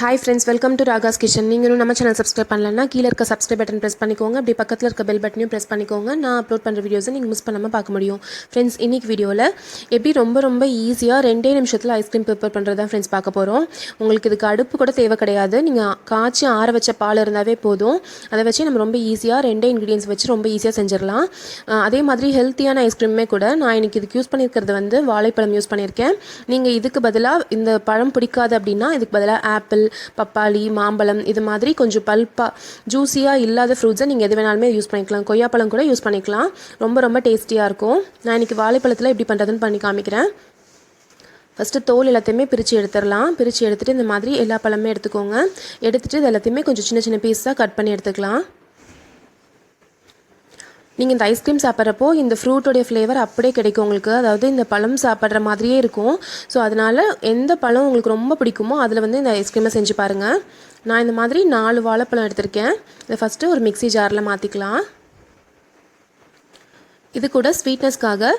Hi friends, welcome to Raga's Kitchen. நீங்களும் நம்ம channel subscribe பண்ணலன்னா கீழ இருக்க சப்ஸ்கிரைப் பட்டன் பிரஸ் பண்ணிக்கோங்க. அப்படியே பக்கத்துல இருக்க பெல் பட்டனையும் பிரஸ் பண்ணிக்கோங்க. நான் அப்லோட் பண்ற வீடியோஸை நீங்க மிஸ் பண்ணாம பார்க்க முடியும். ஃப்ரெண்ட்ஸ், இன்னைக்கு வீடியோல எப்படி ரொம்ப ஈஸியா 2 நிமிஷத்துல ஐஸ்கிரீம் ப்ரிப்பேர் பண்றதா ஃப்ரெண்ட்ஸ் பார்க்க போறோம். உங்களுக்கு இதுக்கு அடுப்பு கூட தேவை கிடையாது. நீங்க காய்ச்சி ஆற வச்ச பால் இருந்தாவே போதும். அதை வச்சு நம்ம ரொம்ப ஈஸியா 2 இன்கிரிடியன்ட்ஸ் வச்சு ரொம்ப ஈஸியா செஞ்சிரலாம். அதே மாதிரி ஹெல்த்தியான ஐஸ்கிரீமே கூட நான் இன்னைக்கு இதுக்கு யூஸ் பண்ணியிருக்கிறது வந்து வாழைப்பழம் யூஸ் பண்ணியிருக்கேன். நீங்க இதுக்கு பதிலா இந்த பழம் பிடிக்காது அப்படின்னா இதுக்கு பதிலா ஆப்பிள், பப்பாளி, மாம்பழம் இது மாதிரி கொஞ்சம் பல்பா ஜூஸியாக இல்லாத ஃப்ரூட்ஸை நீங்கள் எது வேணாலுமே யூஸ் பண்ணிக்கலாம். கொய்யாப்பழம் கூட யூஸ் பண்ணிக்கலாம். ரொம்ப டேஸ்டியாக இருக்கும். நான் இன்றைக்கி வாழைப்பழத்தில் எப்படி பண்ணுறதுன்னு பண்ணி காமிக்கிறேன். ஃபஸ்ட்டு தோல் எல்லாத்தையுமே பிரித்து எடுத்துடலாம். பிரித்து எடுத்துகிட்டு இந்த மாதிரி எல்லா பழமே எடுத்துக்கோங்க. எடுத்துகிட்டு இது எல்லாத்தையுமே கொஞ்சம் சின்ன பீஸாக கட் பண்ணி எடுத்துக்கலாம். நீங்கள் இந்த ஐஸ்கிரீம் சாப்பிட்றப்போ இந்த ஃப்ரூட்டோடைய ஃப்ளேவர் அப்படியே கிடைக்கும் உங்களுக்கு. அதாவது இந்த பழம் சாப்பிட்ற மாதிரியே இருக்கும். ஸோ அதனால் எந்த பழம் உங்களுக்கு ரொம்ப பிடிக்குமோ அதில் வந்து இந்த ஐஸ்கிரீமை செஞ்சு பாருங்கள். நான் இந்த மாதிரி 4 வாழைப்பழம் எடுத்திருக்கேன். இதை ஃபஸ்ட்டு ஒரு மிக்ஸி ஜாரில் மாற்றிக்கலாம். இது கூட ஸ்வீட்னஸ்க்காக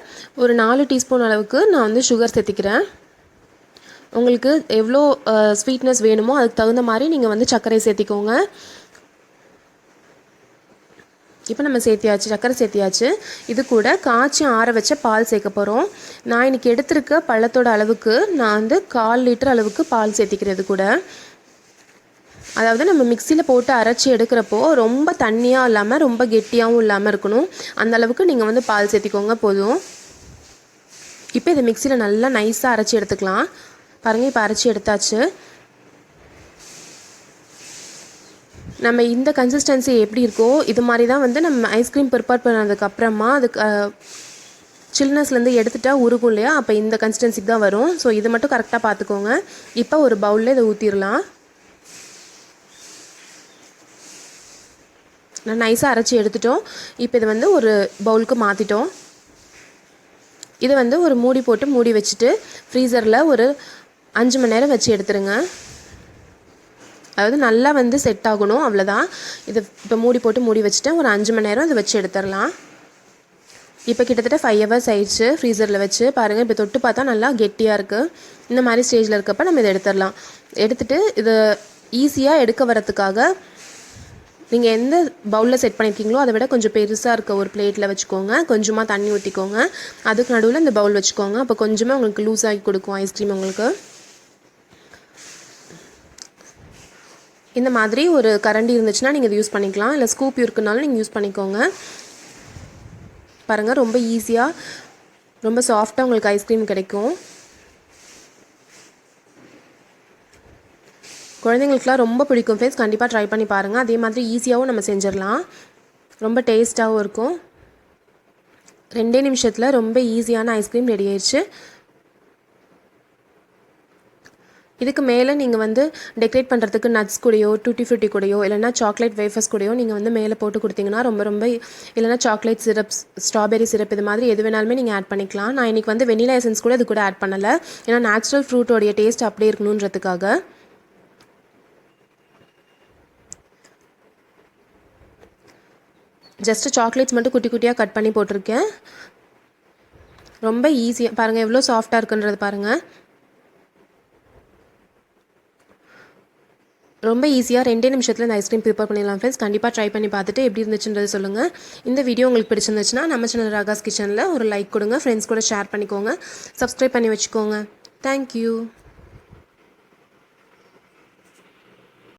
ஒரு 4 டீஸ்பூன் அளவுக்கு நான் வந்து சுகர் சேர்த்திக்கிறேன். உங்களுக்கு எவ்வளோ ஸ்வீட்னஸ் வேணுமோ அதுக்கு தகுந்த மாதிரி நீங்கள் வந்து சர்க்கரை சேர்த்திக்கோங்க. இப்போ நம்ம சர்க்கரை சேர்த்தியாச்சு. இது கூட காய்ச்சி ஆற வச்ச பால் சேர்க்க போகிறோம். நான் இன்றைக்கி எடுத்திருக்க பழத்தோட அளவுக்கு நான் வந்து 1/4 லிட்டர் அளவுக்கு பால் சேர்த்திக்கிறது கூட. அதாவது நம்ம மிக்சியில் போட்டு அரைச்சி எடுக்கிறப்போ ரொம்ப தண்ணியாக இல்லாமல் ரொம்ப கெட்டியாகவும் இல்லாமல் இருக்கணும். அந்த அளவுக்கு நீங்கள் வந்து பால் சேர்த்திக்கோங்க போதும். இப்போ இதை மிக்சியில் நல்லா நைஸாக அரைச்சி எடுத்துக்கலாம். பாருங்கள், இப்போ அரைச்சி எடுத்தாச்சு. நம்ம இந்த கன்சிஸ்டன்சி எப்படி இருக்கோ இது மாதிரி தான் வந்து நம்ம ஐஸ்கிரீம் ப்ரிப்பேர் பண்ணதுக்கப்புறமா அதுக்கு சில்னஸ்லேருந்து எடுத்துட்டா உருகும் இல்லையா, அப்போ இந்த கன்சிஸ்டன்சிக்கு தான் வரும். ஸோ இது மட்டும் கரெக்டாக பார்த்துக்கோங்க. இப்போ ஒரு பவுலில் இதை ஊற்றிடலாம். நான் நைஸாக அரைச்சி எடுத்துட்டோம். இப்போ இதை வந்து ஒரு பவுலுக்கு மாற்றிட்டோம். இதை வந்து ஒரு மூடி போட்டு மூடி வச்சுட்டு ஃப்ரீசரில் ஒரு 5 மணி நேரம் வச்சு எடுத்துருங்க. அதாவது நல்லா வந்து செட் ஆகணும், அவ்வளோதான். இதை இப்போ மூடி போட்டு மூடி வச்சுட்டேன். ஒரு 5 மணி நேரம் இதை வச்சு எடுத்துடலாம். இப்போ கிட்டத்தட்ட 5 ஹவர்ஸ் ஆயிடுச்சு ஃப்ரீசரில் வச்சு. பாருங்கள், இப்போ தொட்டு பார்த்தா நல்லா கெட்டியாக இருக்குது. இந்த மாதிரி ஸ்டேஜில் இருக்கப்போ நம்ம இதை எடுத்துடலாம். எடுத்துகிட்டு இதை ஈஸியாக எடுக்க வரத்துக்காக நீங்கள் எந்த பவுலில் செட் பண்ணியிருக்கீங்களோ அதை விட கொஞ்சம் பெருசாக இருக்க ஒரு பிளேட்டில் வச்சுக்கோங்க. கொஞ்சமாக தண்ணி ஊற்றிக்கோங்க. அதுக்கு நடுவில் இந்த பவுல் வச்சுக்கோங்க. அப்போ கொஞ்சமாக உங்களுக்கு லூஸ் ஆகி கொடுக்கும் ஐஸ்கிரீம் உங்களுக்கு. இந்த மாதிரி ஒரு கரண்டி இருந்துச்சுன்னா நீங்கள் இதை யூஸ் பண்ணிக்கலாம். இல்லை ஸ்கூப் இருக்குனாலும் நீங்கள் யூஸ் பண்ணிக்கோங்க. பாருங்கள், ரொம்ப ஈஸியாக ரொம்ப சாஃப்டாக உங்களுக்கு ஐஸ்கிரீம் கிடைக்கும். குழந்தைங்களுக்குலாம் ரொம்ப பிடிக்கும் ஃப்ரெண்ட்ஸ். கண்டிப்பாக ட்ரை பண்ணி பாருங்கள். அதே மாதிரி ஈஸியாகவும் நம்ம செஞ்சிடலாம். ரொம்ப டேஸ்ட்டாகவும் இருக்கும். 2 நிமிஷத்தில் ரொம்ப ஈஸியான ஐஸ்கிரீம் ரெடி ஆயிடுச்சு. இதுக்கு மேலே நீங்கள் வந்து டெக்கரேட் பண்ணுறதுக்கு நட்ஸ் கூடயோ டூட்டி ஃப்ரூட்டி கூடயோ இல்லைனா சாக்லேட் வேஃபர்ஸ் கூடயோ நீங்கள் வந்து மேலே போட்டு கொடுத்தீங்கன்னா ரொம்ப இல்லைனா சாக்லேட் சிரப்ஸ், ஸ்ட்ராபெரி சிரப் இது மாதிரி எது வேணாலுமே நீங்கள் ஆட் பண்ணிக்கலாம். நான் இன்றைக்கி வந்து வெனிலா எசன்ஸ் கூட இது கூட ஆட் பண்ணலை. ஏன்னா நேச்சுரல் ஃப்ரூட்டோடைய டேஸ்ட் அப்படியே இருக்கணுன்றதுக்காக. ஜஸ்ட்டு சாக்லேட்ஸ் மட்டும் குட்டியாக கட் பண்ணி போட்டிருக்கேன். ரொம்ப ஈஸியாக பாருங்கள், எவ்வளோ சாஃப்டாக இருக்குன்றது பாருங்கள். ரொம்ப ஈஸியாக 2 நிமிஷத்தில் இந்த ஐஸ்கிரீம் ப்ரிப்பேர் பண்ணிடலாம் ஃப்ரெண்ட்ஸ். கண்டிப்பாக ட்ரை பண்ணி பார்த்துட்டு எப்படி இருந்துச்சுன்றது சொல்லுங்கள். இந்த வீடியோ உங்களுக்கு பிடிச்சிருந்துச்சுன்னா நம்ம சேனல் ராகாஸ் கிச்சனில் ஒரு லைக் கொடுங்க. ஃப்ரெண்ட்ஸ் கூட ஷேர் பண்ணிக்கோங்க. சப்ஸ்கிரைப் பண்ணி வச்சுக்கோங்க. தேங்க்யூ.